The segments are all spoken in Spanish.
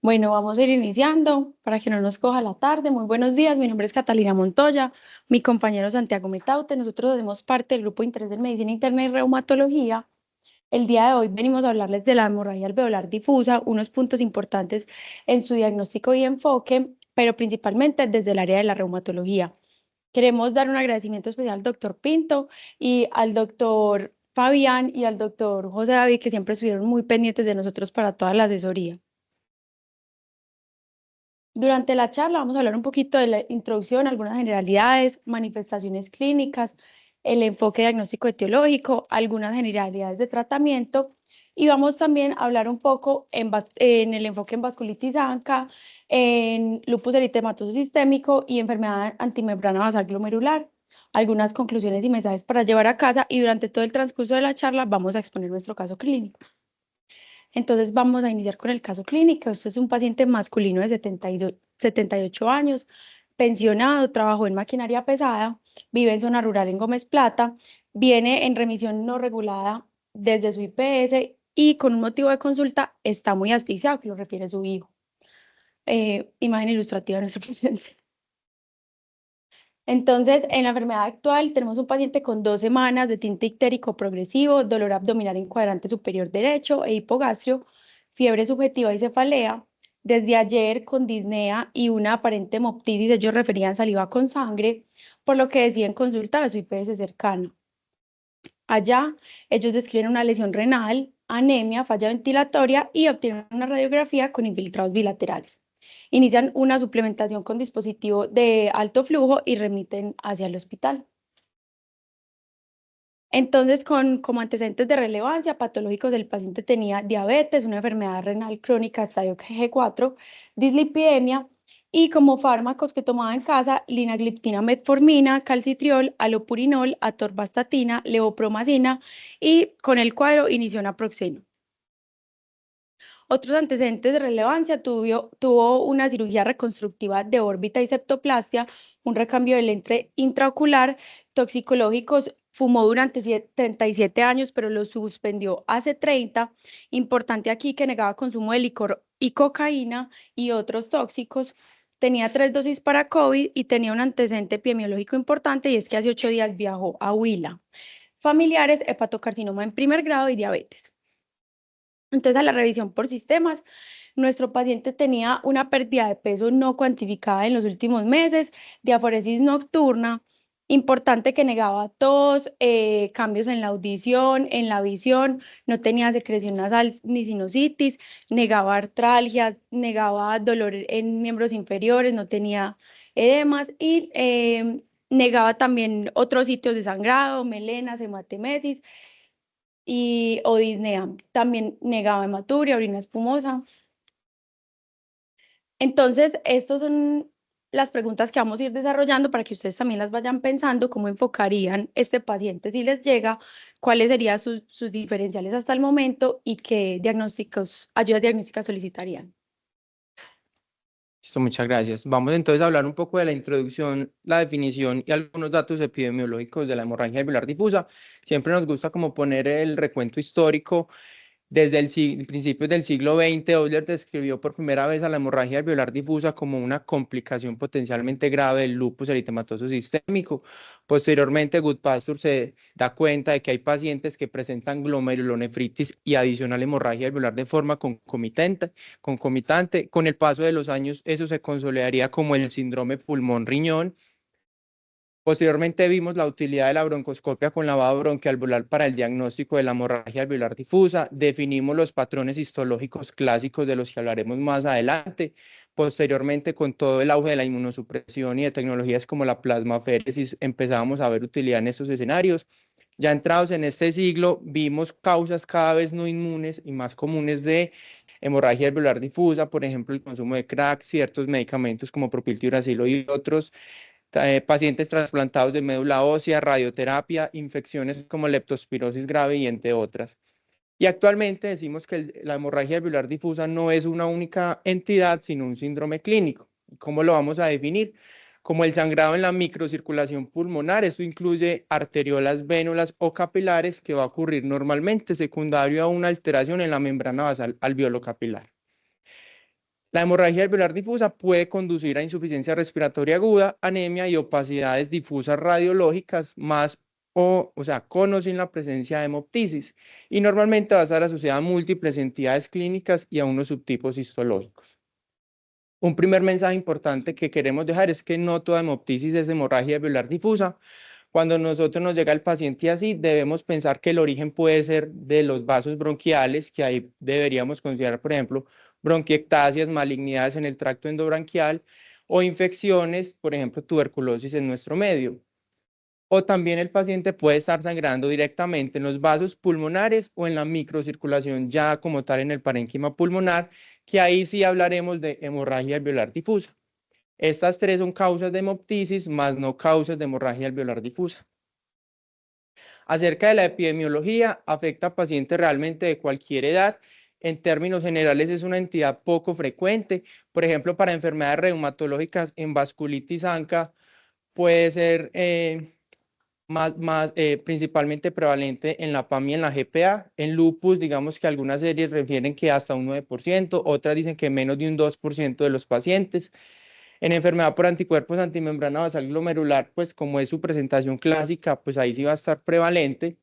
Bueno, vamos a ir iniciando para que no nos coja la tarde. Muy buenos días, mi nombre es Catalina Montoya, mi compañero Santiago Metaute. Nosotros hacemos parte del grupo de interés en medicina interna y reumatología. El día de hoy venimos a hablarles de la hemorragia alveolar difusa, unos puntos importantes en su diagnóstico y enfoque, pero principalmente desde el área de la reumatología. Queremos dar un agradecimiento especial al doctor Pinto y al doctor Fabián y al doctor José David, que siempre estuvieron muy pendientes de nosotros para toda la asesoría. Durante la charla vamos a hablar un poquito de la introducción, algunas generalidades, manifestaciones clínicas, el enfoque diagnóstico etiológico, algunas generalidades de tratamiento y vamos también a hablar un poco en el enfoque en vasculitis ANCA, en lupus eritematoso sistémico y enfermedad antimembrana basal glomerular. Algunas conclusiones y mensajes para llevar a casa y durante todo el transcurso de la charla vamos a exponer nuestro caso clínico. Entonces vamos a iniciar con el caso clínico. Este es un paciente masculino de 78 años, pensionado, trabajó en maquinaria pesada, vive en zona rural en Gómez Plata, viene en remisión no regulada desde su IPS y con un motivo de consulta está muy asfixiado, que lo refiere su hijo. Imagen ilustrativa de nuestro paciente. Entonces, en la enfermedad actual tenemos un paciente con 2 semanas de tinte ictérico progresivo, dolor abdominal en cuadrante superior derecho e hipogastrio, fiebre subjetiva y cefalea. Desde ayer con disnea y una aparente hemoptisis, ellos referían saliva con sangre, por lo que deciden consultar a su IPS cercano. Allá, ellos describen una lesión renal, anemia, falla ventilatoria y obtienen una radiografía con infiltrados bilaterales. Inician una suplementación con dispositivo de alto flujo y remiten hacia el hospital. Entonces, como antecedentes de relevancia patológicos, el paciente tenía diabetes, una enfermedad renal crónica estadio G4, dislipidemia y como fármacos que tomaba en casa, linagliptina, metformina, calcitriol, alopurinol, atorvastatina, levopromacina y con el cuadro inició naproxeno. Otros antecedentes de relevancia tuvo una cirugía reconstructiva de órbita y septoplastia, un recambio del lente intraocular, toxicológicos, fumó durante 37 años, pero lo suspendió hace 30. Importante aquí que negaba consumo de licor y cocaína y otros tóxicos. Tenía 3 dosis para COVID y tenía un antecedente epidemiológico importante y es que hace 8 días viajó a Huila. Familiares, hepatocarcinoma en primer grado y diabetes. Entonces, a la revisión por sistemas, nuestro paciente tenía una pérdida de peso no cuantificada en los últimos meses, diaforesis nocturna, importante que negaba tos, cambios en la audición, en la visión, no tenía secreción nasal ni sinusitis, negaba artralgia, negaba dolor en miembros inferiores, no tenía edemas y negaba también otros sitios de sangrado, melenas, hematemesis y o disnea. También negaba hematuria, orina espumosa. Entonces, estas son las preguntas que vamos a ir desarrollando para que ustedes también las vayan pensando, cómo enfocarían este paciente si les llega, cuáles serían sus diferenciales hasta el momento y qué diagnósticos, ayudas diagnósticas solicitarían. Listo, muchas gracias. Vamos entonces a hablar un poco de la introducción, la definición y algunos datos epidemiológicos de la hemorragia alveolar difusa. Siempre nos gusta como poner el recuento histórico. Desde principios del siglo XX, Euler describió por primera vez a la hemorragia alveolar difusa como una complicación potencialmente grave del lupus eritematoso sistémico. Posteriormente, Goodpasture se da cuenta de que hay pacientes que presentan glomerulonefritis y adicional hemorragia alveolar de forma concomitante. Con el paso de los años, eso se consolidaría como el síndrome pulmón-riñón. Posteriormente vimos la utilidad de la broncoscopia con lavado bronquialveolar para el diagnóstico de la hemorragia alveolar difusa. Definimos los patrones histológicos clásicos de los que hablaremos más adelante. Posteriormente, con todo el auge de la inmunosupresión y de tecnologías como la plasmaféresis, empezamos a ver utilidad en estos escenarios. Ya entrados en este siglo, vimos causas cada vez no inmunes y más comunes de hemorragia alveolar difusa, por ejemplo, el consumo de crack, ciertos medicamentos como propiltiuracilo y otros, pacientes trasplantados de médula ósea, radioterapia, infecciones como leptospirosis grave y entre otras. Y actualmente decimos que la hemorragia alveolar difusa no es una única entidad, sino un síndrome clínico. ¿Cómo lo vamos a definir? Como el sangrado en la microcirculación pulmonar, esto incluye arteriolas, vénulas o capilares que va a ocurrir normalmente secundario a una alteración en la membrana basal alveolo-capilar. La hemorragia alveolar difusa puede conducir a insuficiencia respiratoria aguda, anemia y opacidades difusas radiológicas más o sea, con o sin la presencia de hemoptisis, y normalmente va a estar asociada a múltiples entidades clínicas y a unos subtipos histológicos. Un primer mensaje importante que queremos dejar es que no toda hemoptisis es hemorragia alveolar difusa. Cuando nosotros nos llega el paciente así, debemos pensar que el origen puede ser de los vasos bronquiales, que ahí deberíamos considerar, por ejemplo, bronquiectasias, malignidades en el tracto endobronquial o infecciones, por ejemplo, tuberculosis en nuestro medio. O también el paciente puede estar sangrando directamente en los vasos pulmonares o en la microcirculación ya como tal en el parénquima pulmonar, que ahí sí hablaremos de hemorragia alveolar difusa. Estas tres son causas de hemoptisis, más no causas de hemorragia alveolar difusa. Acerca de la epidemiología, afecta a pacientes realmente de cualquier edad. En términos generales es una entidad poco frecuente. Por ejemplo, para enfermedades reumatológicas en vasculitis ANCA puede ser principalmente prevalente en la PAM y en la GPA. En lupus, digamos que algunas series refieren que hasta un 9%, otras dicen que menos de un 2% de los pacientes. En enfermedad por anticuerpos antimembrana basal glomerular, pues como es su presentación clásica, pues ahí sí va a estar prevalente.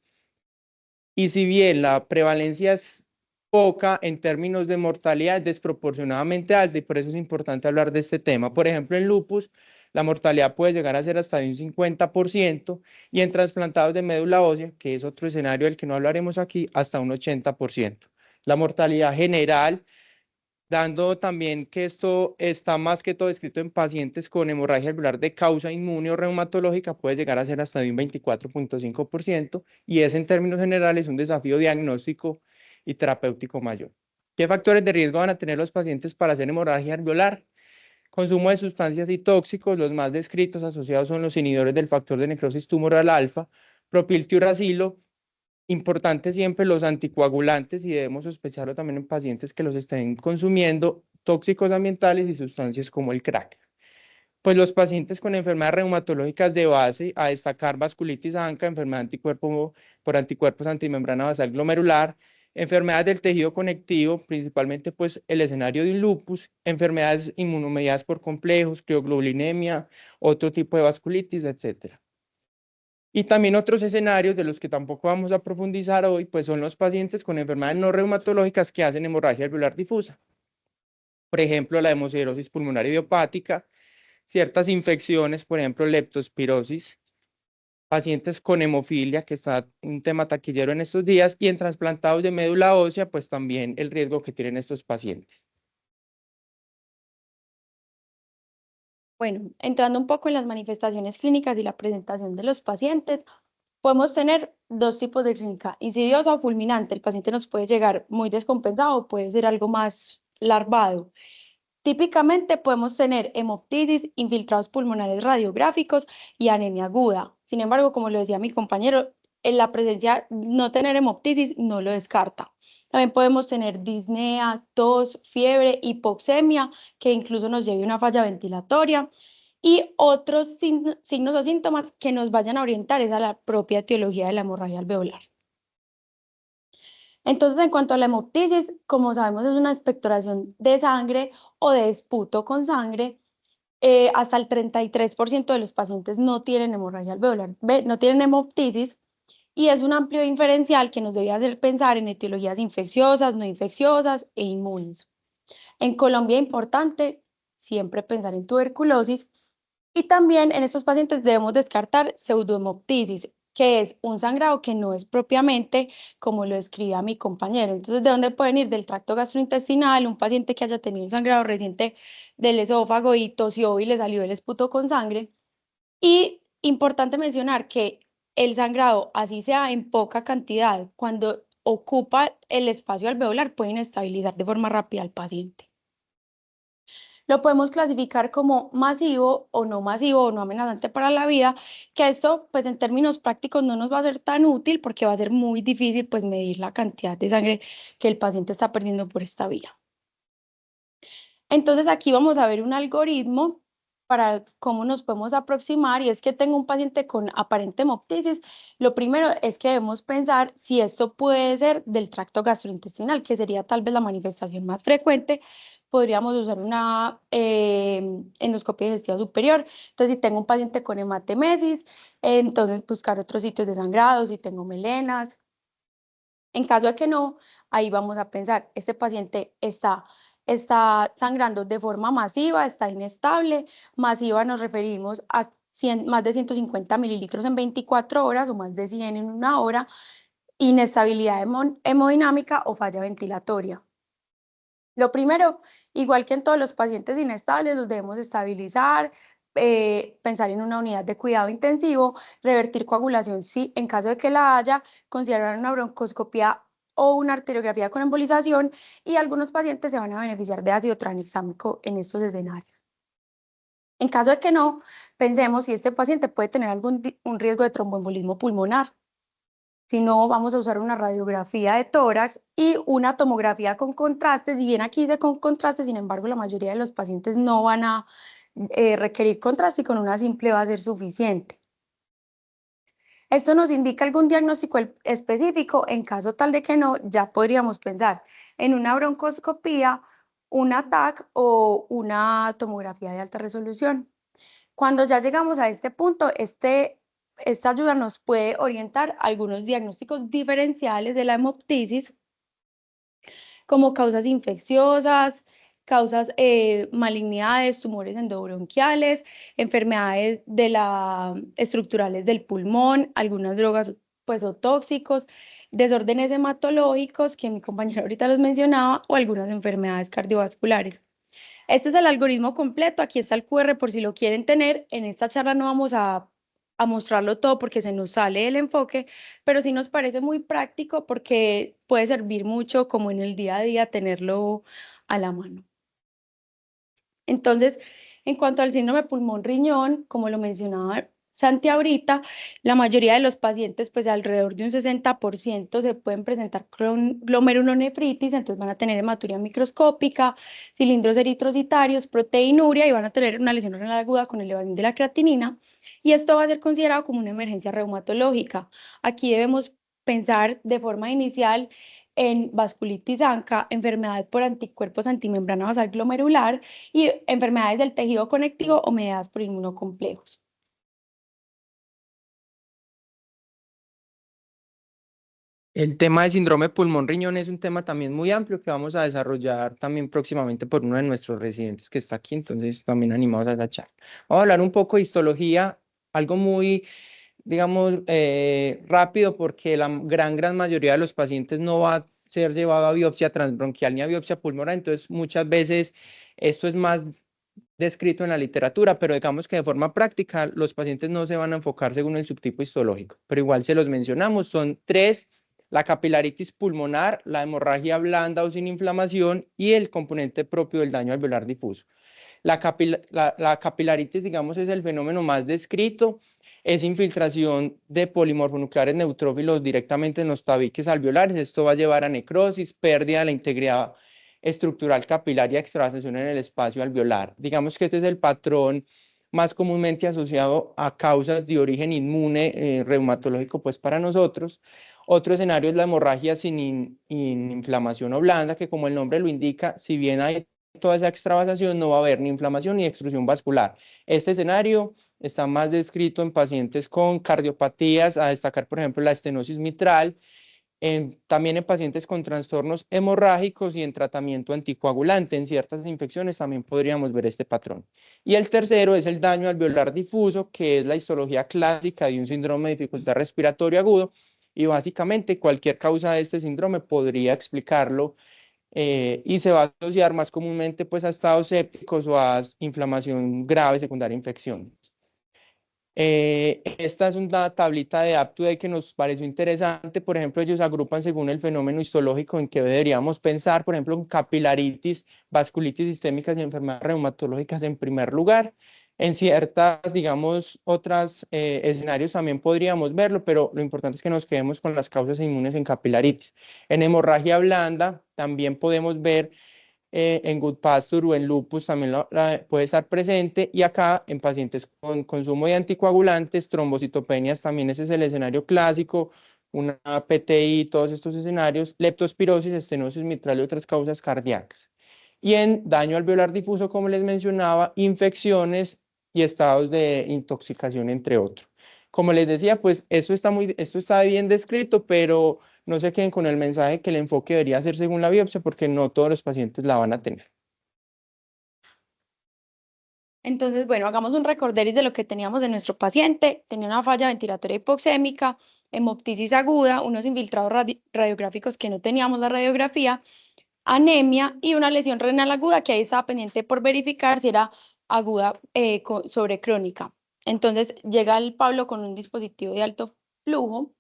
Y si bien la prevalencia es poca en términos de mortalidad, es desproporcionadamente alta y por eso es importante hablar de este tema. Por ejemplo, en lupus, la mortalidad puede llegar a ser hasta de un 50% y en trasplantados de médula ósea, que es otro escenario del que no hablaremos aquí, hasta un 80%. La mortalidad general, dando también que esto está más que todo descrito en pacientes con hemorragia alveolar de causa inmune o reumatológica, puede llegar a ser hasta de un 24.5%, y es en términos generales un desafío diagnóstico y terapéutico mayor. ¿Qué factores de riesgo van a tener los pacientes para hacer hemorragia alveolar? Consumo de sustancias y tóxicos, los más descritos asociados son los inhibidores del factor de necrosis tumoral alfa, propiltiuracilo. Importante siempre los anticoagulantes, y debemos sospecharlo también en pacientes que los estén consumiendo, tóxicos ambientales y sustancias como el crack. Pues los pacientes con enfermedades reumatológicas de base, a destacar vasculitis ANCA, enfermedad anticuerpo por anticuerpos antimembrana basal glomerular, enfermedades del tejido conectivo, principalmente pues el escenario de un lupus, enfermedades inmunomediadas por complejos, crioglobulinemia, otro tipo de vasculitis, etcétera. Y también otros escenarios de los que tampoco vamos a profundizar hoy, pues son los pacientes con enfermedades no reumatológicas que hacen hemorragia alveolar difusa. Por ejemplo, la hemosiderosis pulmonar idiopática, ciertas infecciones, por ejemplo, leptospirosis, pacientes con hemofilia, que está un tema taquillero en estos días, y en trasplantados de médula ósea, pues también el riesgo que tienen estos pacientes. Bueno, entrando un poco en las manifestaciones clínicas y la presentación de los pacientes, podemos tener dos tipos de clínica, insidiosa o fulminante. El paciente nos puede llegar muy descompensado, puede ser algo más larvado. Típicamente podemos tener hemoptisis, infiltrados pulmonares radiográficos y anemia aguda. Sin embargo, como lo decía mi compañero, en la presencia, no tener hemoptisis no lo descarta. También podemos tener disnea, tos, fiebre, hipoxemia, que incluso nos lleve a una falla ventilatoria, y otros signos o síntomas que nos vayan a orientar es a la propia etiología de la hemorragia alveolar. Entonces, en cuanto a la hemoptisis, como sabemos, es una expectoración de sangre o de esputo con sangre. Hasta el 33% de los pacientes no tienen hemorragia alveolar, no tienen hemoptisis, y es un amplio diferencial que nos debe hacer pensar en etiologías infecciosas, no infecciosas e inmunes. En Colombia, importante siempre pensar en tuberculosis, y también en estos pacientes debemos descartar pseudohemoptisis, que es un sangrado que no es propiamente como lo describía mi compañero. Entonces, ¿de dónde pueden ir? Del tracto gastrointestinal, un paciente que haya tenido un sangrado reciente del esófago y tosió y le salió el esputo con sangre. Y importante mencionar que el sangrado, así sea en poca cantidad, cuando ocupa el espacio alveolar, puede inestabilizar de forma rápida al paciente. Lo podemos clasificar como masivo o no amenazante para la vida, que esto pues en términos prácticos no nos va a ser tan útil porque va a ser muy difícil pues medir la cantidad de sangre que el paciente está perdiendo por esta vía. Entonces aquí vamos a ver un algoritmo para cómo nos podemos aproximar, y es que tengo un paciente con aparente hemoptisis. Lo primero es que debemos pensar si esto puede ser del tracto gastrointestinal, que sería tal vez la manifestación más frecuente, podríamos usar una endoscopia digestiva superior. Entonces, si tengo un paciente con hematemesis, entonces buscar otros sitios de sangrado, si tengo melenas. En caso de que no, ahí vamos a pensar, este paciente está sangrando de forma masiva, está inestable. Masiva nos referimos a más de 150 mililitros en 24 horas o más de 100 en una hora, inestabilidad hemodinámica o falla ventilatoria. Lo primero, igual que en todos los pacientes inestables, los debemos estabilizar, pensar en una unidad de cuidado intensivo, revertir coagulación si en caso de que la haya, considerar una broncoscopia o una arteriografía con embolización, y algunos pacientes se van a beneficiar de ácido tranexámico en estos escenarios. En caso de que no, pensemos si este paciente puede tener un riesgo de tromboembolismo pulmonar. Si no, vamos a usar una radiografía de tórax y una tomografía con contraste. Si bien aquí dice con contraste, sin embargo, la mayoría de los pacientes no van a requerir contraste y con una simple va a ser suficiente. Esto nos indica algún diagnóstico específico. En caso tal de que no, ya podríamos pensar en una broncoscopía, una TAC o una tomografía de alta resolución. Cuando ya llegamos a este punto, esta ayuda nos puede orientar a algunos diagnósticos diferenciales de la hemoptisis, como causas infecciosas, causas malignidades, tumores endobronquiales, enfermedades estructurales del pulmón, algunas drogas pues, o tóxicos, desórdenes hematológicos, que mi compañera ahorita los mencionaba, o algunas enfermedades cardiovasculares. Este es el algoritmo completo. Aquí está el QR por si lo quieren tener. En esta charla no vamos a mostrarlo todo porque se nos sale el enfoque, pero sí nos parece muy práctico porque puede servir mucho como en el día a día tenerlo a la mano. Entonces, en cuanto al síndrome pulmón-riñón, como lo mencionaba Santi ahorita, la mayoría de los pacientes, pues alrededor de un 60% se pueden presentar con glomerulonefritis, entonces van a tener hematuria microscópica, cilindros eritrocitarios, proteinuria y van a tener una lesión renal aguda con elevación de la creatinina, y esto va a ser considerado como una emergencia reumatológica. Aquí debemos pensar de forma inicial en vasculitis ANCA, enfermedad por anticuerpos antimembrana basal glomerular y enfermedades del tejido conectivo o mediadas por inmunocomplejos. El tema de síndrome pulmón-riñón es un tema también muy amplio que vamos a desarrollar también próximamente por uno de nuestros residentes que está aquí, entonces también animados a esa charla. Vamos a hablar un poco de histología, algo muy, digamos, rápido porque la gran mayoría de los pacientes no va a ser llevado a biopsia transbronquial ni a biopsia pulmonar, entonces muchas veces esto es más descrito en la literatura, pero digamos que de forma práctica los pacientes no se van a enfocar según el subtipo histológico, pero igual se los mencionamos, son tres: la capilaritis pulmonar, la hemorragia blanda o sin inflamación y el componente propio del daño alveolar difuso. La capilaritis, digamos, es el fenómeno más descrito, es infiltración de polimorfonucleares neutrófilos directamente en los tabiques alveolares. Esto va a llevar a necrosis, pérdida de la integridad estructural capilar y extravasación en el espacio alveolar. Digamos que este es el patrón más comúnmente asociado a causas de origen inmune reumatológico, pues para nosotros. Otro escenario es la hemorragia sin inflamación o blanda, que como el nombre lo indica, si bien hay toda esa extravasación, no va a haber ni inflamación ni extrusión vascular. Este escenario está más descrito en pacientes con cardiopatías, a destacar, por ejemplo, la estenosis mitral, también en pacientes con trastornos hemorrágicos y en tratamiento anticoagulante. En ciertas infecciones también podríamos ver este patrón. Y el tercero es el daño alveolar difuso, que es la histología clásica de un síndrome de dificultad respiratoria agudo, y básicamente cualquier causa de este síndrome podría explicarlo, y se va a asociar más comúnmente pues a estados sépticos o a inflamación grave secundaria a infecciones. Esta es una tablita de UpToDate que nos pareció interesante. Por ejemplo, ellos agrupan según el fenómeno histológico en que deberíamos pensar, por ejemplo, en capilaritis, vasculitis sistémicas y enfermedades reumatológicas en primer lugar. En ciertas, digamos, otros escenarios también podríamos verlo, pero lo importante es que nos quedemos con las causas inmunes en capilaritis. En hemorragia blanda también podemos ver en Goodpasture o en lupus también puede estar presente, y acá en pacientes con consumo de anticoagulantes, trombocitopenias, también ese es el escenario clásico, una PTI, todos estos escenarios, leptospirosis, estenosis mitral y otras causas cardíacas. y en daño alveolar difuso, como les mencionaba, infecciones y estados de intoxicación, entre otros. Como les decía, pues esto está bien descrito, pero no se queden con el mensaje que el enfoque debería ser según la biopsia, porque no todos los pacientes la van a tener. Entonces, bueno, hagamos un recorderis de lo que teníamos de nuestro paciente. Tenía una falla ventilatoria hipoxémica, hemoptisis aguda, unos infiltrados radiográficos que no teníamos la radiografía, anemia y una lesión renal aguda que ahí estaba pendiente por verificar si era aguda sobre crónica. Entonces llega el Pablo con un dispositivo de alto flujo.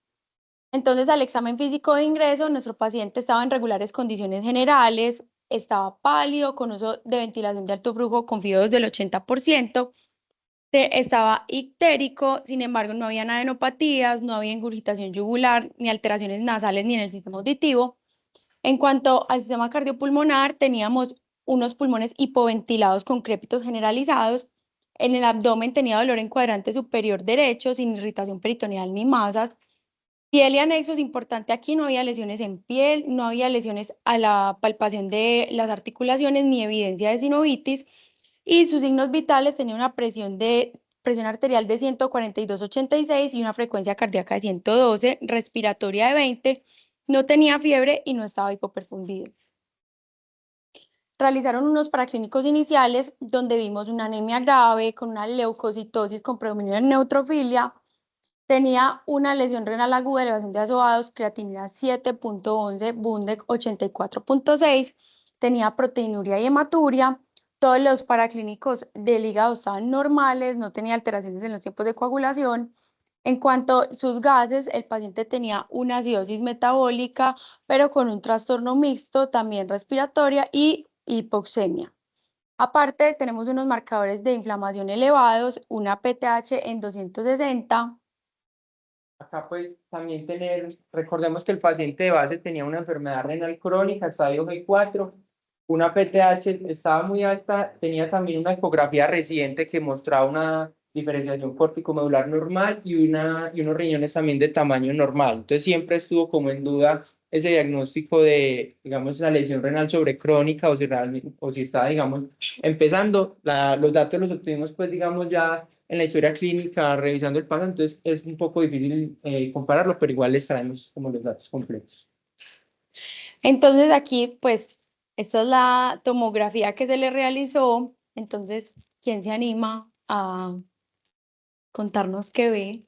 Entonces al examen físico de ingreso, nuestro paciente estaba en regulares condiciones generales, estaba pálido, con uso de ventilación de alto flujo con fibros del 80%, estaba ictérico, sin embargo no había adenopatías, no había ingurgitación yugular, ni alteraciones nasales ni en el sistema auditivo. En cuanto al sistema cardiopulmonar, teníamos unos pulmones hipoventilados con crépitos generalizados. En el abdomen tenía dolor en cuadrante superior derecho, sin irritación peritoneal ni masas. Piel y anexos, importante aquí, no había lesiones en piel, no había lesiones a la palpación de las articulaciones ni evidencia de sinovitis. Y sus signos vitales tenía una presión arterial de 142/86 y una frecuencia cardíaca de 112, respiratoria de 20, no tenía fiebre y no estaba hipoperfundido. Realizaron unos paraclínicos iniciales donde vimos una anemia grave con una leucocitosis con predominio en neutrofilia. Tenía una lesión renal aguda, elevación de azoados, creatinina 7.11, Bundeck 84.6, tenía proteinuria y hematuria. Todos los paraclínicos del hígado estaban normales, no tenía alteraciones en los tiempos de coagulación. En cuanto a sus gases, el paciente tenía una acidosis metabólica, pero con un trastorno mixto, también respiratoria y hipoxemia. Aparte, tenemos unos marcadores de inflamación elevados, una PTH en 260. Acá pues también recordemos que el paciente de base tenía una enfermedad renal crónica, estadio G4, una PTH estaba muy alta, tenía también una ecografía reciente que mostraba una diferenciación corticomedular normal y unos riñones también de tamaño normal. Entonces siempre estuvo como en duda ese diagnóstico de, digamos, la lesión renal sobrecrónica o si realmente, o si está, digamos, empezando. Los datos los obtuvimos pues, digamos, ya en la historia clínica, revisando el paso, entonces es un poco difícil compararlo, pero igual les traemos como los datos completos. Entonces aquí, pues, esta es la tomografía que se le realizó. Entonces, ¿quién se anima a contarnos qué ve?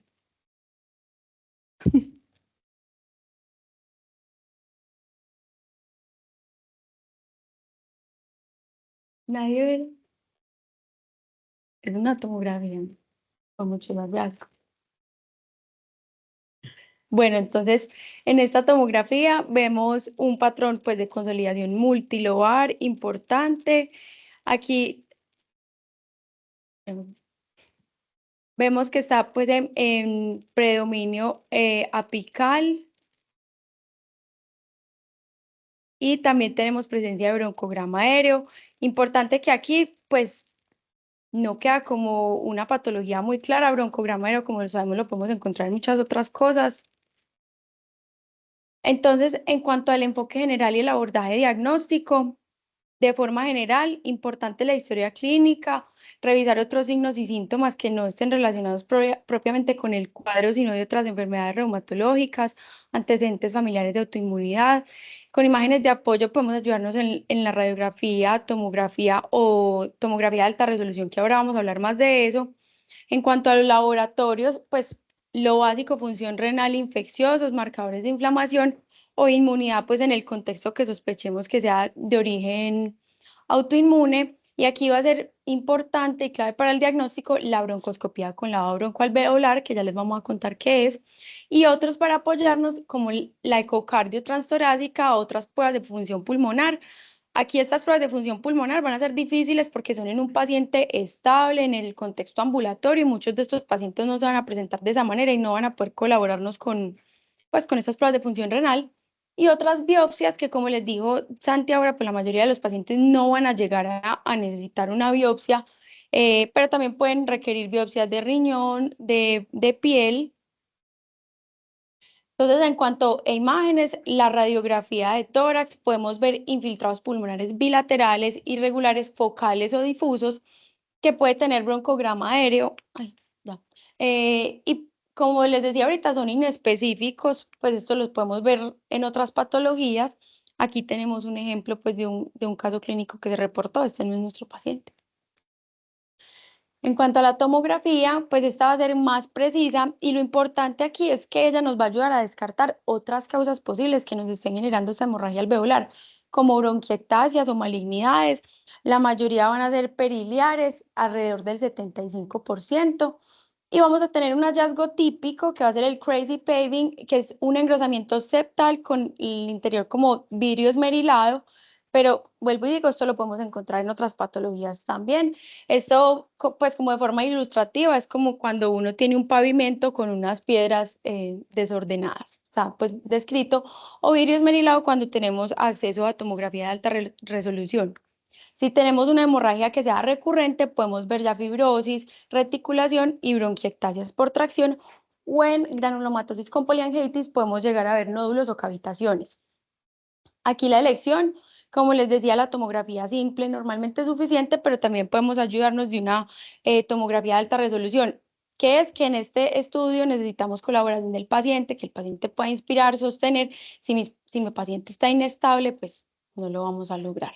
Nadie ve. Es una tomografía con mucho más brazos. Bueno, entonces en esta tomografía vemos un patrón pues de consolidación multilobar importante. Aquí vemos que está pues en predominio apical y también tenemos presencia de broncograma aéreo. Importante que aquí pues no queda como una patología muy clara, broncograma aéreo, como lo sabemos, lo podemos encontrar en muchas otras cosas. Entonces, en cuanto al enfoque general y el abordaje diagnóstico, de forma general, importante la historia clínica, revisar otros signos y síntomas que no estén relacionados propiamente con el cuadro, sino de otras enfermedades reumatológicas, antecedentes familiares de autoinmunidad. Con imágenes de apoyo podemos ayudarnos en la radiografía, tomografía o tomografía de alta resolución, que ahora vamos a hablar más de eso. En cuanto a los laboratorios, pues lo básico, función renal, infecciosos, marcadores de inflamación o inmunidad, pues en el contexto que sospechemos que sea de origen autoinmune. Y aquí va a ser importante y clave para el diagnóstico la broncoscopía con lavado broncoalveolar, que ya les vamos a contar qué es, y otros para apoyarnos como la ecocardio transtorácica, otras pruebas de función pulmonar. Aquí estas pruebas de función pulmonar van a ser difíciles porque son en un paciente estable, en el contexto ambulatorio, y muchos de estos pacientes no se van a presentar de esa manera y no van a poder colaborarnos pues, con estas pruebas de función renal. Y otras biopsias que, como les dijo Santi ahora, pues la mayoría de los pacientes no van a llegar a necesitar una biopsia, pero también pueden requerir biopsias de riñón, de piel. Entonces, en cuanto a imágenes, la radiografía de tórax, podemos ver infiltrados pulmonares bilaterales, irregulares, focales o difusos, que puede tener broncograma aéreo. Ay, ya. Y como les decía ahorita, son inespecíficos, pues esto los podemos ver en otras patologías. Aquí tenemos un ejemplo pues, de un caso clínico que se reportó, este no es nuestro paciente. En cuanto a la tomografía, pues esta va a ser más precisa y lo importante aquí es que ella nos va a ayudar a descartar otras causas posibles que nos estén generando esta hemorragia alveolar, como bronquiectasias o malignidades. La mayoría van a ser periliares, alrededor del 75%. Y vamos a tener un hallazgo típico que va a ser el crazy paving, que es un engrosamiento septal con el interior como vidrio esmerilado, pero vuelvo y digo, esto lo podemos encontrar en otras patologías también. Esto, pues como de forma ilustrativa, es como cuando uno tiene un pavimento con unas piedras desordenadas. Está pues descrito. O vidrio esmerilado cuando tenemos acceso a tomografía de alta resolución. Si tenemos una hemorragia que sea recurrente, podemos ver ya fibrosis, reticulación y bronquiectasias por tracción, o en granulomatosis con poliangiitis podemos llegar a ver nódulos o cavitaciones. Aquí la elección, como les decía, la tomografía simple normalmente es suficiente, pero también podemos ayudarnos de una tomografía de alta resolución, que es que en este estudio necesitamos colaboración del paciente, que el paciente pueda inspirar, sostener. Si mi paciente está inestable, pues no lo vamos a lograr.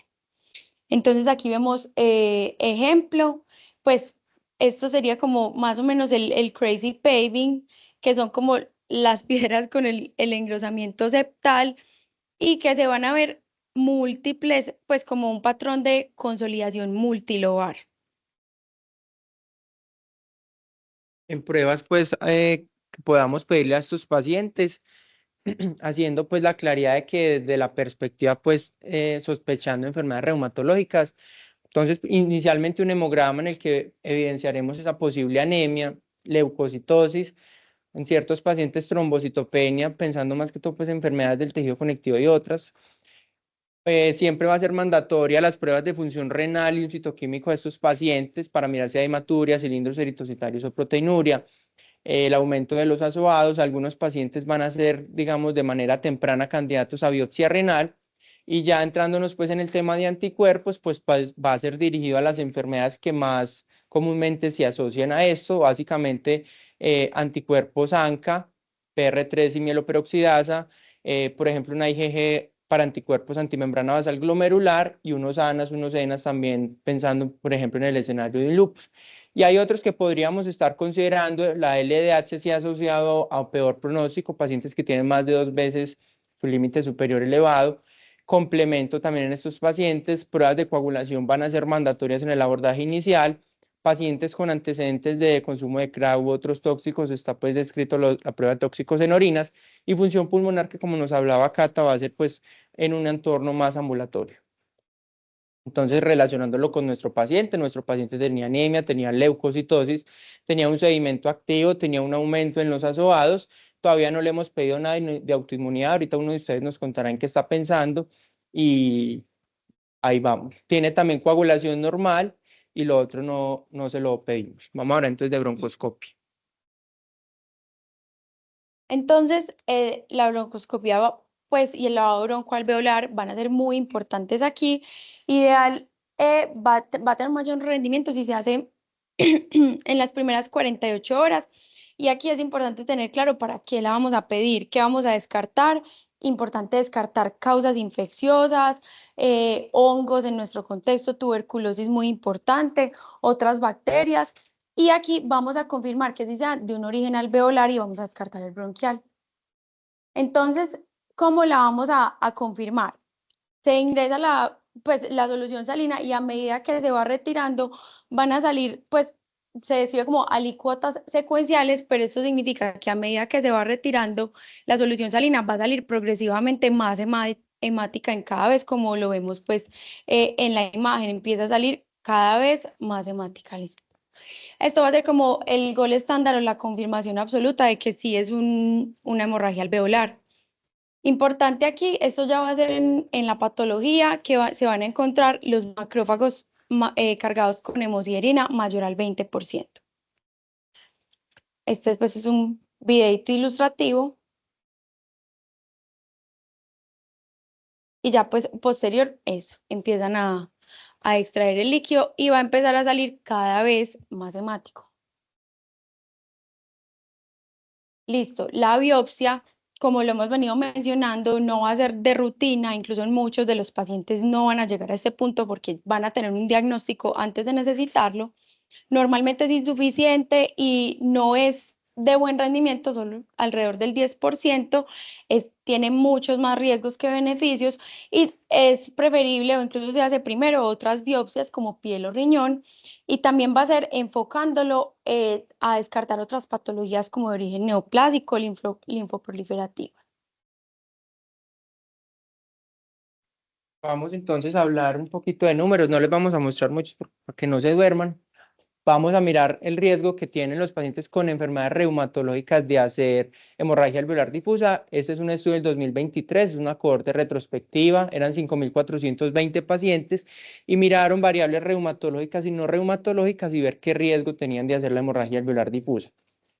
Entonces aquí vemos ejemplo, pues esto sería como más o menos el crazy paving, que son como las piedras con el engrosamiento septal y que se van a ver múltiples, pues como un patrón de consolidación multilobar. En pruebas, pues, que podamos pedirle a estos pacientes, haciendo pues la claridad de que desde la perspectiva, pues, sospechando enfermedades reumatológicas, entonces, inicialmente un hemograma en el que evidenciaremos esa posible anemia, leucocitosis, en ciertos pacientes trombocitopenia, pensando más que todo pues enfermedades del tejido conectivo y otras. Siempre va a ser mandatoria las pruebas de función renal y un citoquímico de estos pacientes para mirar si hay hematuria, cilindros eritrocitarios o proteinuria. El aumento de los azoados, algunos pacientes van a ser, digamos, de manera temprana candidatos a biopsia renal. Y ya entrándonos pues en el tema de anticuerpos, pues va a ser dirigido a las enfermedades que más comúnmente se asocian a esto, básicamente anticuerpos ANCA, PR3 y mieloperoxidasa, por ejemplo una IgG para anticuerpos antimembrana basal glomerular y unos ANAS, unos ENAS también pensando, por ejemplo, en el escenario de lupus. Y hay otros que podríamos estar considerando, la LDH se ha asociado a peor pronóstico, pacientes que tienen más de 2 veces su límite superior elevado. Complemento también en estos pacientes, pruebas de coagulación van a ser mandatorias en el abordaje inicial. Pacientes con antecedentes de consumo de CRA u otros tóxicos, está pues descrito la prueba de tóxicos en orinas y función pulmonar que como nos hablaba Cata va a ser pues en un entorno más ambulatorio. Entonces, relacionándolo con nuestro paciente tenía anemia, tenía leucocitosis, tenía un sedimento activo, tenía un aumento en los azoados. Todavía no le hemos pedido nada de autoinmunidad. Ahorita uno de ustedes nos contará en qué está pensando y ahí vamos. Tiene también coagulación normal y lo otro no se lo pedimos. Vamos ahora entonces de broncoscopia. Entonces, la broncoscopia, pues, y el lavado broncoalveolar van a ser muy importantes aquí. Ideal, va a tener mayor rendimiento si se hace en las primeras 48 horas. Y aquí es importante tener claro para qué la vamos a pedir, qué vamos a descartar. Importante descartar causas infecciosas, hongos en nuestro contexto, tuberculosis muy importante, otras bacterias. Y aquí vamos a confirmar que es de un origen alveolar y vamos a descartar el bronquial. Entonces, ¿cómo la vamos a confirmar? Se ingresa pues, la solución salina y a medida que se va retirando van a salir, pues se describe como alícuotas secuenciales, pero esto significa que a medida que se va retirando la solución salina va a salir progresivamente más hemática en cada vez, como lo vemos pues en la imagen, empieza a salir cada vez más hemática. ¿Listo? Esto va a ser como el gol estándar o la confirmación absoluta de que sí es una hemorragia alveolar. Importante aquí, esto ya va a ser en la patología que se van a encontrar los macrófagos cargados con hemosiderina mayor al 20%. Este pues, es un videito ilustrativo y ya pues posterior eso, empiezan a extraer el líquido y va a empezar a salir cada vez más hemático. Listo, la biopsia, como lo hemos venido mencionando, no va a ser de rutina, incluso en muchos de los pacientes no van a llegar a este punto porque van a tener un diagnóstico antes de necesitarlo. Normalmente es insuficiente y no es de buen rendimiento, solo alrededor del 10%, tiene muchos más riesgos que beneficios y es preferible o incluso se hace primero otras biopsias como piel o riñón y también va a ser enfocándolo a descartar otras patologías como de origen neoplásico, linfoproliferativa. Vamos entonces a hablar un poquito de números, no les vamos a mostrar muchos para que no se duerman. Vamos a mirar el riesgo que tienen los pacientes con enfermedades reumatológicas de hacer hemorragia alveolar difusa. Este es un estudio del 2023, es una cohorte retrospectiva, eran 5.420 pacientes y miraron variables reumatológicas y no reumatológicas y ver qué riesgo tenían de hacer la hemorragia alveolar difusa.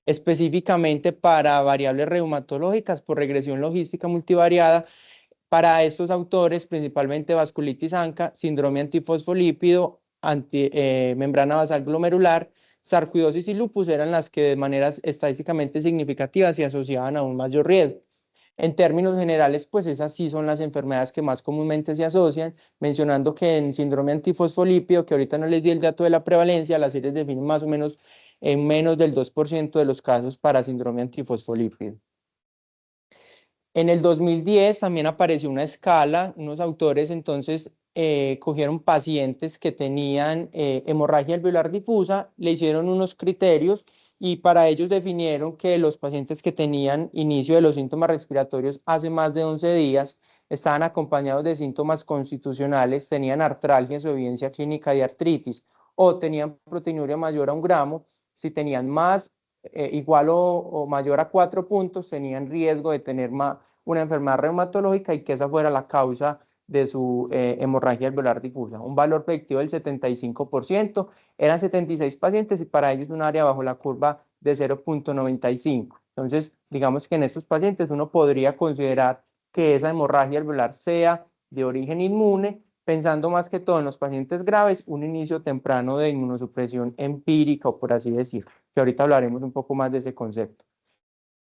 Específicamente para variables reumatológicas por regresión logística multivariada, para estos autores, principalmente vasculitis ANCA, síndrome antifosfolípido, membrana basal glomerular, sarcoidosis y lupus eran las que de maneras estadísticamente significativas se asociaban a un mayor riesgo. En términos generales, pues esas sí son las enfermedades que más comúnmente se asocian, mencionando que en síndrome antifosfolípido, que ahorita no les di el dato de la prevalencia, las series definen más o menos en menos del 2% de los casos para síndrome antifosfolípido. En el 2010 también apareció una escala, unos autores entonces cogieron pacientes que tenían hemorragia alveolar difusa, le hicieron unos criterios y para ellos definieron que los pacientes que tenían inicio de los síntomas respiratorios hace más de 11 días estaban acompañados de síntomas constitucionales, tenían artralgias o evidencia clínica de artritis o tenían proteinuria mayor a 1 gramo, si tenían más igual o mayor a 4 puntos, tenían riesgo de tener una enfermedad reumatológica y que esa fuera la causa de su hemorragia alveolar difusa. Un valor predictivo del 75%, eran 76 pacientes y para ellos un área bajo la curva de 0.95. Entonces, digamos que en estos pacientes uno podría considerar que esa hemorragia alveolar sea de origen inmune, pensando más que todo en los pacientes graves, un inicio temprano de inmunosupresión empírica, o por así decirlo, que ahorita hablaremos un poco más de ese concepto.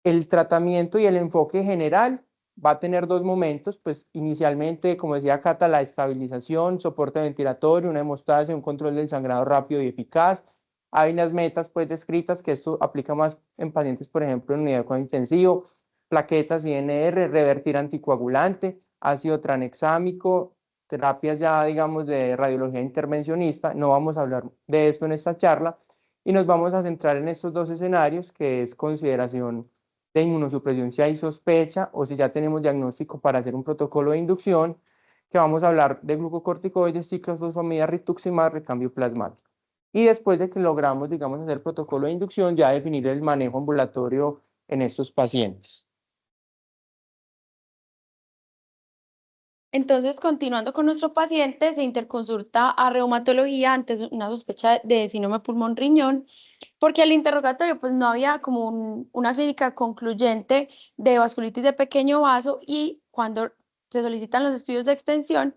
El tratamiento y el enfoque general va a tener dos momentos, pues inicialmente, como decía Cata, la estabilización, soporte ventilatorio, una hemostasia, un control del sangrado rápido y eficaz. Hay unas metas pues descritas que esto aplica más en pacientes, por ejemplo, en unidad de cuidado intensivo, plaquetas INR, revertir anticoagulante, ácido tranexámico, terapias ya digamos de radiología intervencionista. No vamos a hablar de esto en esta charla y nos vamos a centrar en estos dos escenarios, que es consideración de inmunosupresión si hay sospecha o si ya tenemos diagnóstico para hacer un protocolo de inducción, que vamos a hablar de glucocorticoides, ciclofosfamida, rituximab, recambio plasmático. Y después de que logramos, digamos, hacer protocolo de inducción, ya definir el manejo ambulatorio en estos pacientes. Entonces, continuando con nuestro paciente, se interconsulta a reumatología ante una sospecha de síndrome pulmón-riñón, porque al interrogatorio pues no había como una clínica concluyente de vasculitis de pequeño vaso y cuando se solicitan los estudios de extensión,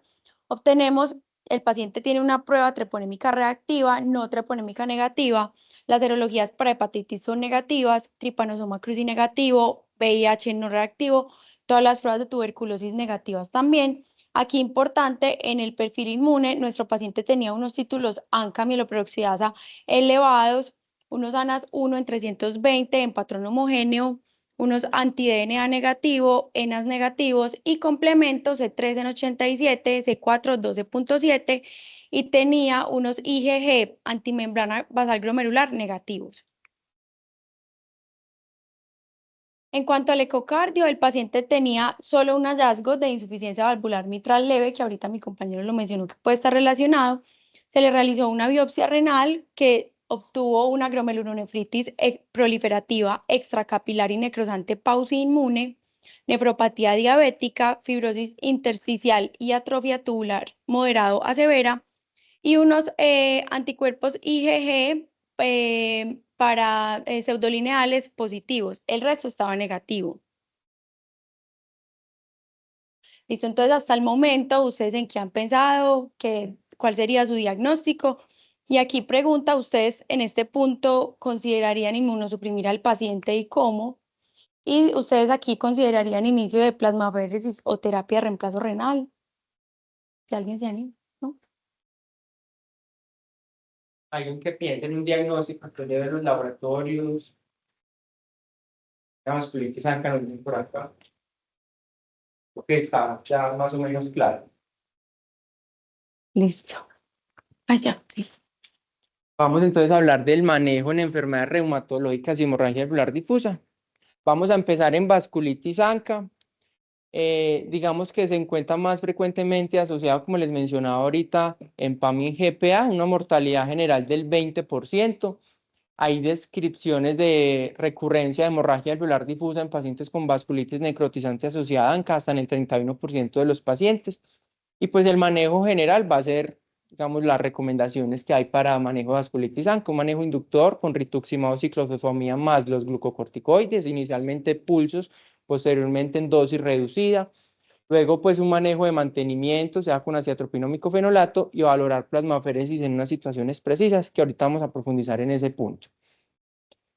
obtenemos, el paciente tiene una prueba treponémica reactiva, no treponémica negativa, las serologías para hepatitis son negativas, tripanosoma cruzi negativo, VIH no reactivo, todas las pruebas de tuberculosis negativas también. Aquí importante, en el perfil inmune, nuestro paciente tenía unos títulos ANCA mieloperoxidasa elevados, unos ANAS 1 en 320 en patrón homogéneo, unos anti-DNA negativo, ENAS negativos y complementos C3 en 87, C4 12.7 y tenía unos IgG antimembrana basal glomerular negativos. En cuanto al ecocardio, el paciente tenía solo un hallazgo de insuficiencia valvular mitral leve, que ahorita mi compañero lo mencionó que puede estar relacionado. Se le realizó una biopsia renal que obtuvo una glomerulonefritis proliferativa extracapilar y necrosante pausi-inmune, nefropatía diabética, fibrosis intersticial y atrofia tubular moderado a severa y unos anticuerpos IgG para pseudolineales positivos. El resto estaba negativo. Listo, entonces hasta el momento, ¿ustedes en qué han pensado? ¿Cuál sería su diagnóstico? Y aquí pregunta, ¿ustedes en este punto considerarían inmunosuprimir al paciente y cómo? Y ustedes aquí considerarían inicio de plasmaféresis o terapia de reemplazo renal. Si alguien se anima, ¿no? Alguien que piense en un diagnóstico, que lleve los laboratorios, la vasculitis anca por acá, porque está ya más o menos claro. Listo. Allá, sí. Vamos entonces a hablar del manejo en enfermedades reumatológicas y hemorragia alveolar difusa. Vamos a empezar en vasculitis anca. Digamos que se encuentra más frecuentemente asociado, como les mencionaba ahorita, en PAMI y GPA, una mortalidad general del 20%. Hay descripciones de recurrencia de hemorragia alveolar difusa en pacientes con vasculitis necrotizante asociada a ANCA, hasta en el 31% de los pacientes. Y pues el manejo general va a ser, digamos, las recomendaciones que hay para manejo de vasculitis ANCA, un manejo inductor con rituximab o ciclofosfamida más los glucocorticoides, inicialmente pulsos, posteriormente en dosis reducida. Luego, pues un manejo de mantenimiento, sea con aciatropina o micofenolato, y valorar plasmaféresis en unas situaciones precisas, que ahorita vamos a profundizar en ese punto.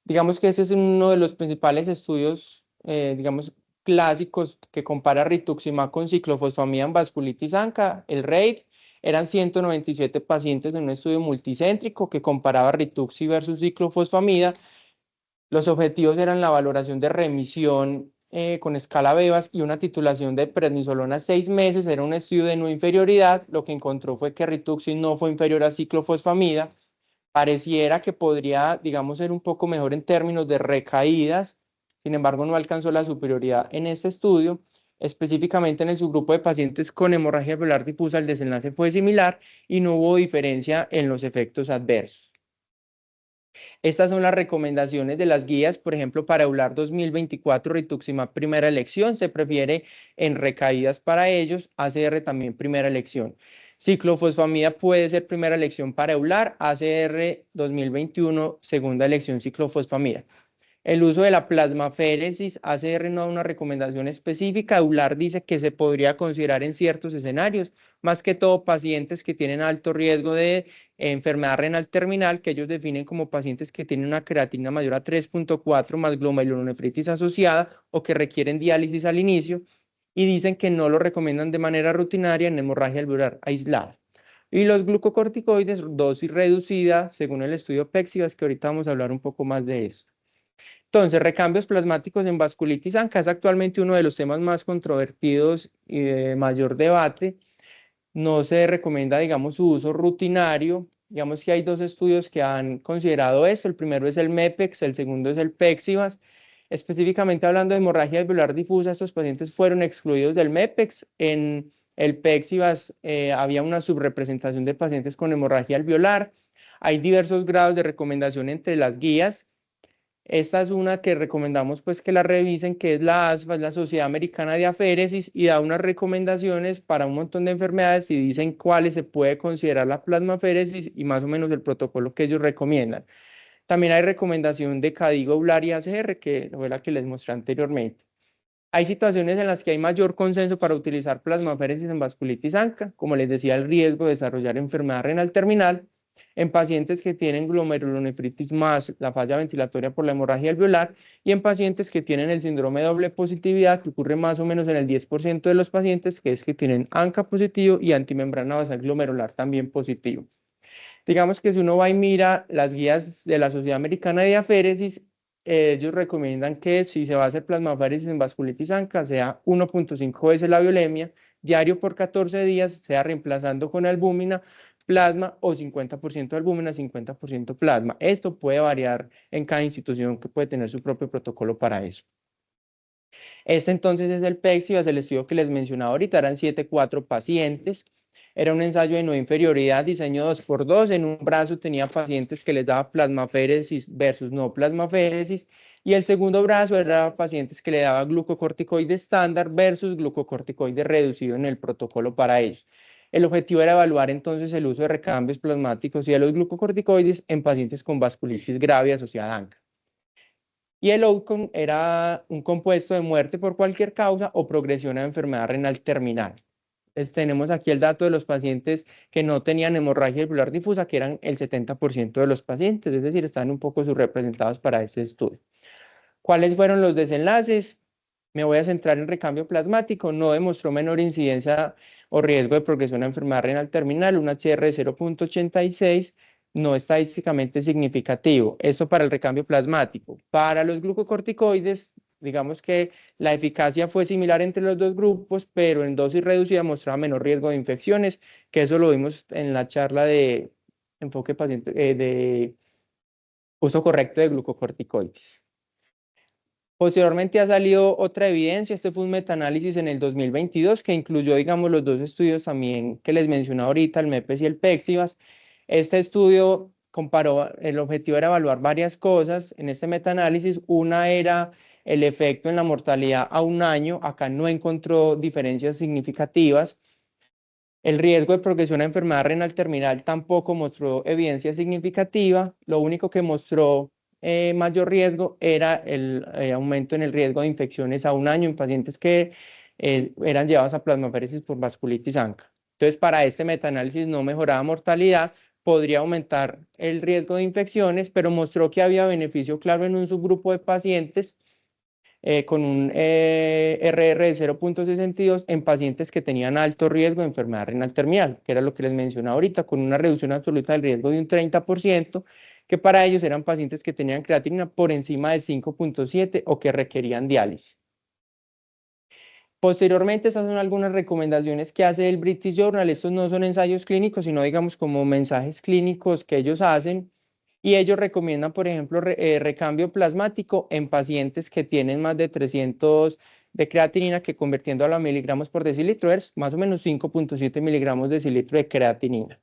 Digamos que ese es uno de los principales estudios, digamos, clásicos que compara rituximab con ciclofosfamida en vasculitis ANCA, el RAVE. Eran 197 pacientes en un estudio multicéntrico que comparaba rituxi versus ciclofosfamida. Los objetivos eran la valoración de remisión con escala Bebas y una titulación de prednisolona 6 meses. Era un estudio de no inferioridad. Lo que encontró fue que rituxi no fue inferior a ciclofosfamida. Pareciera que podría, digamos, ser un poco mejor en términos de recaídas. Sin embargo, no alcanzó la superioridad en este estudio. Específicamente en el subgrupo de pacientes con hemorragia alveolar difusa, el desenlace fue similar y no hubo diferencia en los efectos adversos. Estas son las recomendaciones de las guías, por ejemplo, para EULAR 2024, rituximab primera elección, se prefiere en recaídas para ellos, ACR también primera elección. Ciclofosfamida puede ser primera elección para EULAR, ACR 2021, segunda elección ciclofosfamida. El uso de la plasmaféresis, ACR no da una recomendación específica, EULAR dice que se podría considerar en ciertos escenarios, más que todo pacientes que tienen alto riesgo de enfermedad renal terminal, que ellos definen como pacientes que tienen una creatina mayor a 3.4 más glomerulonefritis asociada o que requieren diálisis al inicio, y dicen que no lo recomiendan de manera rutinaria en hemorragia alveolar aislada. Y los glucocorticoides, dosis reducida, según el estudio PEXIVAS, que ahorita vamos a hablar un poco más de eso. Entonces, recambios plasmáticos en vasculitis ANCA es actualmente uno de los temas más controvertidos y de mayor debate. No se recomienda, digamos, su uso rutinario. Digamos que hay dos estudios que han considerado esto. El primero es el MEPEX, el segundo es el PEXIVAS. Específicamente hablando de hemorragia alveolar difusa, estos pacientes fueron excluidos del MEPEX. En el PEXIVAS había una subrepresentación de pacientes con hemorragia alveolar. Hay diversos grados de recomendación entre las guías. Esta es una que recomendamos pues que la revisen, que es la ASFA, es la Sociedad Americana de Aféresis, y da unas recomendaciones para un montón de enfermedades y dicen cuáles se puede considerar la plasmaféresis y más o menos el protocolo que ellos recomiendan. También hay recomendación de CADIGO, EULAR y ACR, que fue la que les mostré anteriormente. Hay situaciones en las que hay mayor consenso para utilizar plasmaféresis en vasculitis ANCA, como les decía, el riesgo de desarrollar enfermedad renal terminal en pacientes que tienen glomerulonefritis más la falla ventilatoria por la hemorragia alveolar y en pacientes que tienen el síndrome de doble positividad, que ocurre más o menos en el 10% de los pacientes, que es que tienen ANCA positivo y antimembrana basal glomerular también positivo. Digamos que si uno va y mira las guías de la Sociedad Americana de Aféresis, ellos recomiendan que si se va a hacer plasmaféresis en vasculitis ANCA, sea 1.5 veces la biolemia, diario por 14 días, sea reemplazando con albúmina, plasma o 50% albúmina, 50% plasma. Esto puede variar en cada institución, que puede tener su propio protocolo para eso. Este entonces es el PEXIVAS, el estudio que les mencionaba ahorita, eran 7,4 pacientes. Era un ensayo de no inferioridad, diseño 2x2. En un brazo tenía pacientes que les daba plasmaféresis versus no plasmaféresis. Y el segundo brazo era pacientes que le daba glucocorticoide estándar versus glucocorticoide reducido en el protocolo para ellos. El objetivo era evaluar entonces el uso de recambios plasmáticos y de los glucocorticoides en pacientes con vasculitis grave asociada a ANCA. y el outcome era un compuesto de muerte por cualquier causa o progresión a enfermedad renal terminal. Entonces, tenemos aquí el dato de los pacientes que no tenían hemorragia alveolar difusa, que eran el 70% de los pacientes, es decir, están un poco subrepresentados para este estudio. ¿Cuáles fueron los desenlaces? Me voy a centrar en recambio plasmático. No demostró menor incidencia o riesgo de progresión a enfermedad renal terminal, un HR de 0,86, no estadísticamente significativo. Esto para el recambio plasmático. Para los glucocorticoides, digamos que la eficacia fue similar entre los dos grupos, pero en dosis reducida mostraba menor riesgo de infecciones, que eso lo vimos en la charla de enfoque paciente, de uso correcto de glucocorticoides. Posteriormente ha salido otra evidencia, este fue un metaanálisis en el 2022 que incluyó, digamos, los dos estudios también que les mencioné ahorita, el MEPES y el PEXIVAS. Este estudio comparó, el objetivo era evaluar varias cosas en este metaanálisis. Una era el efecto en la mortalidad a un año, acá no encontró diferencias significativas. El riesgo de progresión a enfermedad renal terminal tampoco mostró evidencia significativa, lo único que mostró mayor riesgo era el aumento en el riesgo de infecciones a un año en pacientes que eran llevados a plasmaféresis por vasculitis ANCA. Entonces, para este metaanálisis no mejoraba mortalidad, podría aumentar el riesgo de infecciones, pero mostró que había beneficio claro en un subgrupo de pacientes con un RR de 0,62 en pacientes que tenían alto riesgo de enfermedad renal terminal, que era lo que les mencionaba ahorita, con una reducción absoluta del riesgo de un 30%, que para ellos eran pacientes que tenían creatinina por encima de 5,7 o que requerían diálisis. Posteriormente, estas son algunas recomendaciones que hace el British Journal. Estos no son ensayos clínicos, sino digamos como mensajes clínicos que ellos hacen. Y ellos recomiendan, por ejemplo, recambio plasmático en pacientes que tienen más de 300 de creatinina, que convirtiendo a miligramos por decilitro es más o menos 5,7 miligramos de decilitro de creatinina.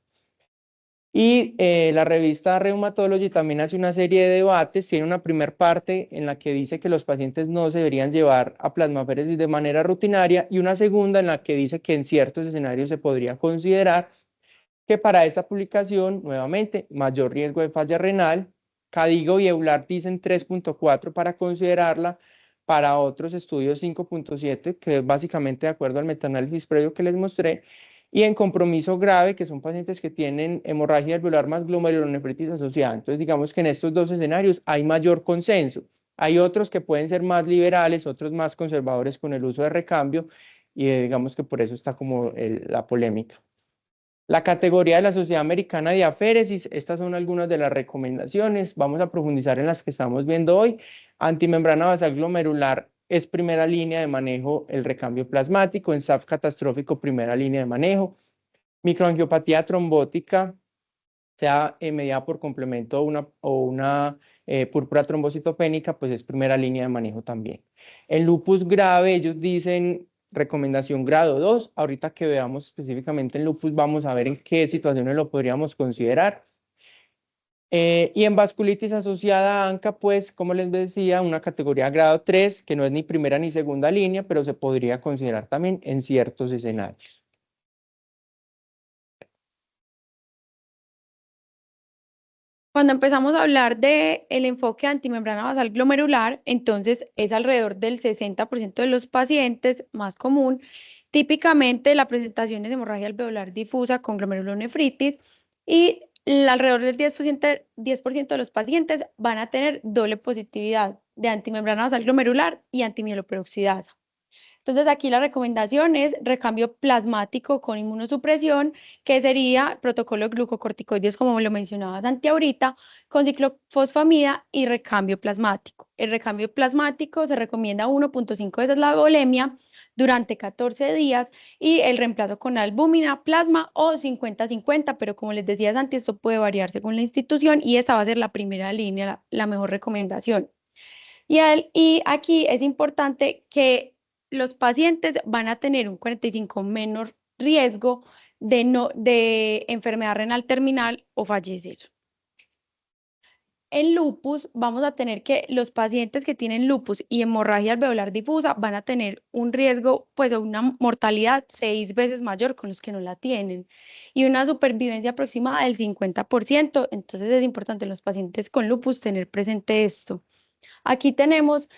Y la revista Rheumatology también hace una serie de debates, tiene una primera parte en la que dice que los pacientes no se deberían llevar a plasmaféresis de manera rutinaria y una segunda en la que dice que en ciertos escenarios se podría considerar que para esta publicación, nuevamente, mayor riesgo de falla renal. Cadigo y Eulard dicen 3,4 para considerarla, para otros estudios 5,7, que es básicamente de acuerdo al metaanálisis previo que les mostré, y en compromiso grave, que son pacientes que tienen hemorragia alveolar más glomerulonefritis asociada. Entonces, digamos que en estos dos escenarios hay mayor consenso. Hay otros que pueden ser más liberales, otros más conservadores con el uso de recambio, y digamos que por eso está como la polémica. La categoría de la Sociedad Americana de Aféresis, estas son algunas de las recomendaciones. Vamos a profundizar en las que estamos viendo hoy. Antimembrana basal glomerular es primera línea de manejo, el recambio plasmático. En SAF catastrófico, primera línea de manejo. Microangiopatía trombótica, sea mediada por complemento o una púrpura trombocitopénica, pues es primera línea de manejo también. En lupus grave, ellos dicen recomendación grado 2. Ahorita que veamos específicamente en lupus, vamos a ver en qué situaciones lo podríamos considerar. Y en vasculitis asociada a ANCA, pues, como les decía, una categoría grado 3, que no es ni primera ni segunda línea, pero se podría considerar también en ciertos escenarios. Cuando empezamos a hablar del enfoque antimembrana basal glomerular, entonces es alrededor del 60% de los pacientes más común. Típicamente la presentación es hemorragia alveolar difusa con glomerulonefritis y alrededor del 10% de los pacientes van a tener doble positividad de antimembrana basal glomerular y antimieliperoxidasa. Entonces, aquí la recomendación es recambio plasmático con inmunosupresión, que sería protocolo de glucocorticoides, como lo mencionaba Santi ahorita, con ciclofosfamida y recambio plasmático. El recambio plasmático se recomienda 1,5 veces la volemia durante 14 días y el reemplazo con albúmina, plasma o 50-50, pero como les decía Santi, esto puede variar según la institución y esta va a ser la primera línea, la mejor recomendación. Y aquí es importante que los pacientes van a tener un 45 menor riesgo de enfermedad renal terminal o fallecer. En lupus vamos a tener que los pacientes que tienen lupus y hemorragia alveolar difusa van a tener un riesgo, pues de una mortalidad 6 veces mayor con los que no la tienen y una supervivencia aproximada del 50%. Entonces es importante en los pacientes con lupus tener presente esto. Aquí tenemos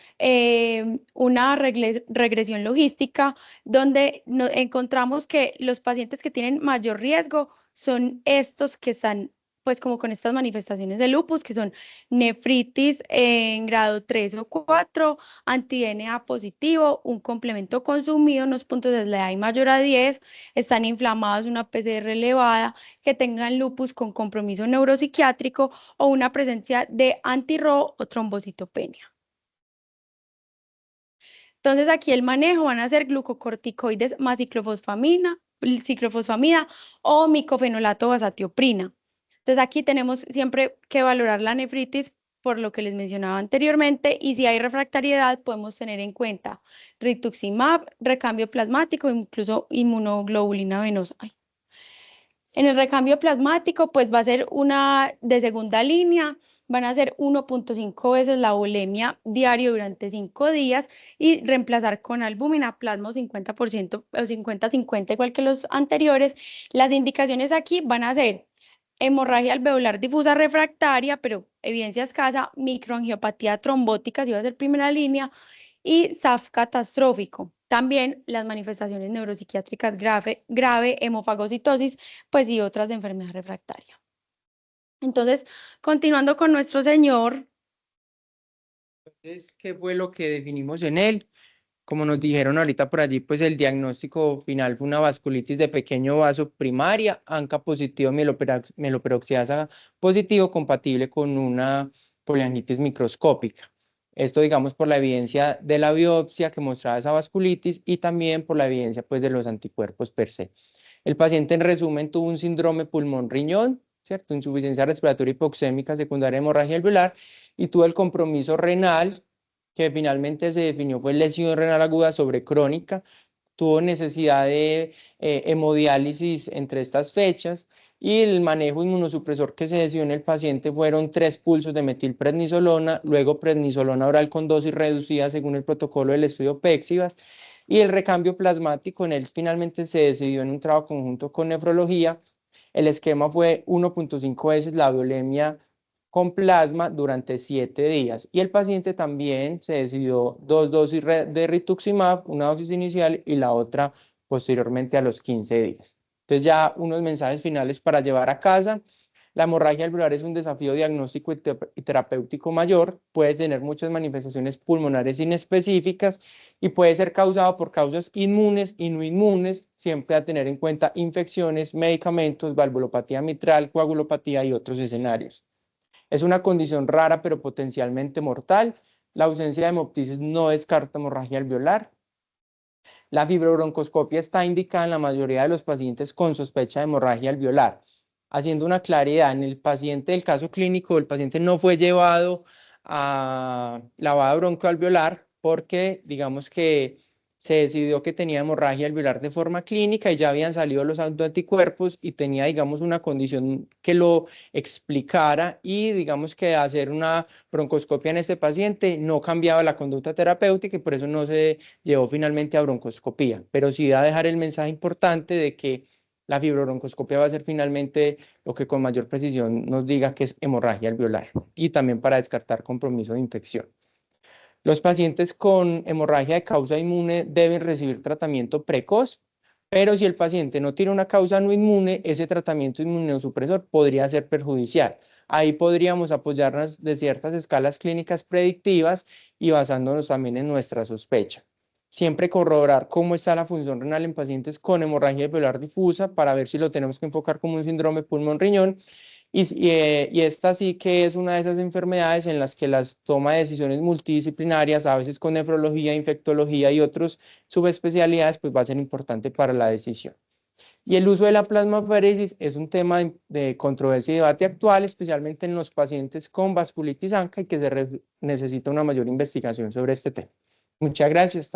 una regresión logística donde encontramos que los pacientes que tienen mayor riesgo son estos que están pues como con estas manifestaciones de lupus, que son nefritis en grado 3 o 4, anti-DNA positivo, un complemento consumido, unos puntos de SLEDAI mayor a 10, están inflamados, una PCR elevada, que tengan lupus con compromiso neuropsiquiátrico o una presencia de anti-RO o trombocitopenia. Entonces aquí el manejo van a ser glucocorticoides más ciclofosfamida o micofenolato basatioprina. Entonces aquí tenemos siempre que valorar la nefritis por lo que les mencionaba anteriormente, y si hay refractariedad podemos tener en cuenta rituximab, recambio plasmático, incluso inmunoglobulina venosa. En el recambio plasmático, pues va a ser una de segunda línea, van a ser 1.5 veces la volemia diario durante 5 días y reemplazar con albúmina, plasma 50% o 50-50 igual que los anteriores. Las indicaciones aquí van a ser hemorragia alveolar difusa refractaria, pero evidencia escasa, microangiopatía trombótica, si va a ser primera línea, y SAF catastrófico. También las manifestaciones neuropsiquiátricas grave, hemofagocitosis, pues y otras de enfermedad refractaria. Entonces, continuando con nuestro señor. Entonces, ¿qué fue lo que definimos en él? Como nos dijeron ahorita por allí, pues el diagnóstico final fue una vasculitis de pequeño vaso primaria, ANCA positivo, mieloperoxidasa positivo, compatible con una poliangitis microscópica. Esto, digamos, por la evidencia de la biopsia que mostraba esa vasculitis y también por la evidencia, pues, de los anticuerpos per se. El paciente, en resumen, tuvo un síndrome pulmón-riñón, ¿cierto? Insuficiencia respiratoria hipoxémica secundaria de hemorragia alveolar, y tuvo el compromiso renal, que finalmente se definió fue lesión renal aguda sobre crónica, tuvo necesidad de hemodiálisis entre estas fechas, y el manejo inmunosupresor que se decidió en el paciente fueron 3 pulsos de metilprednisolona, luego prednisolona oral con dosis reducida según el protocolo del estudio PEXIVAS, y el recambio plasmático en él finalmente se decidió en un trabajo conjunto con nefrología. El esquema fue 1.5 veces la volemia con plasma durante 7 días. Y el paciente también se decidió 2 dosis de rituximab, una dosis inicial y la otra posteriormente a los 15 días. Entonces ya unos mensajes finales para llevar a casa. La hemorragia alveolar es un desafío diagnóstico y terapéutico mayor, puede tener muchas manifestaciones pulmonares inespecíficas y puede ser causado por causas inmunes y no inmunes, siempre a tener en cuenta infecciones, medicamentos, valvulopatía mitral, coagulopatía y otros escenarios. Es una condición rara pero potencialmente mortal. La ausencia de hemoptisis no descarta hemorragia alveolar. La fibrobroncoscopia está indicada en la mayoría de los pacientes con sospecha de hemorragia alveolar. Haciendo una claridad, en el paciente del caso clínico, el paciente no fue llevado a lavado broncoalveolar porque digamos que se decidió que tenía hemorragia alveolar de forma clínica y ya habían salido los autoanticuerpos y tenía, digamos, una condición que lo explicara, y digamos que hacer una broncoscopia en este paciente no cambiaba la conducta terapéutica y por eso no se llevó finalmente a broncoscopía, pero sí da a dejar el mensaje importante de que la fibrobroncoscopia va a ser finalmente lo que con mayor precisión nos diga que es hemorragia alveolar, y también para descartar compromiso de infección. Los pacientes con hemorragia de causa inmune deben recibir tratamiento precoz, pero si el paciente no tiene una causa no inmune, ese tratamiento inmunosupresor podría ser perjudicial. Ahí podríamos apoyarnos de ciertas escalas clínicas predictivas y basándonos también en nuestra sospecha. Siempre corroborar cómo está la función renal en pacientes con hemorragia alveolar difusa para ver si lo tenemos que enfocar como un síndrome pulmón-riñón. Y esta sí que es una de esas enfermedades en las que las toma de decisiones multidisciplinarias, a veces con nefrología, infectología y otras subespecialidades, pues va a ser importante para la decisión. Y el uso de la plasmaféresis es un tema de controversia y debate actual, especialmente en los pacientes con vasculitis ANCA, y que se necesita una mayor investigación sobre este tema. Muchas gracias.